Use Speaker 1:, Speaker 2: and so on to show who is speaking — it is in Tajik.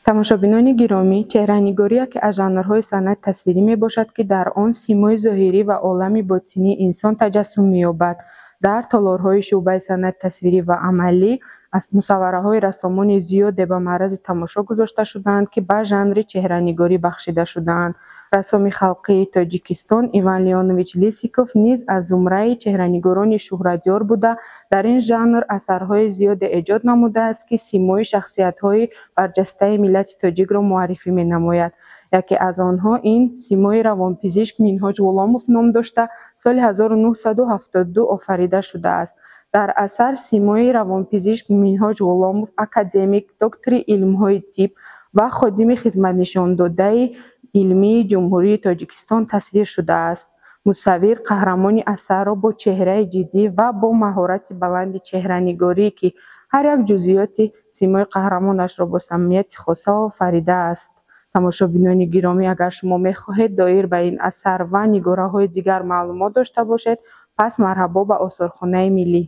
Speaker 1: тамошобинони гиромӣ, чеҳранигорӣ яке аз жанрҳои санъати тасвирӣ мебошад, ки дар он симои зоҳирӣ ва олами ботинии инсон таҷассум меёбад. Дар толорҳои шуъбаи санъати тасвирӣ ва амалӣ мусаввараҳои рассомони зиёде ба маърази тамошо гузошта шудаанд, ки ба жанри чеҳранигорӣ бахшида шудаанд. Рассоми халқии Тоҷикистон Иван Леонович Лисиков низ аз зумраи чеҳранигорони шуҳратёр буда, дар ин жанр асарҳои зиёде эҷод намудааст, ки симои шахсиятҳои барҷастаи миллати тоҷикро муаррифӣ менамояд. яке аз онҳо ин симои равонпизишк Минҳоҷ Ғуломов ном дошта, соли 1972 офарида шудааст. дар асар симои равонпизишк Минҳоҷ Ғуломов академик, доктори илмҳои тиб ва ходими хизматнишондодаи илмии Ҷумҳурии Тоҷикистон тасвир шудааст. мусаввир қаҳрамони асарро бо чеҳраи ҷиддӣ ва бо маҳорати баланди чеҳранигорӣ, ки ҳар як ҷузъиёти симои қаҳрамонашро бо самимияти хоса офаридааст. тамошобинони гиромӣ, агар шумо мехоҳед доир ба ин асар ва нигораҳои дигар маълумот дошта бошед, пас марҳабо ба Осорхонаи Миллӣ.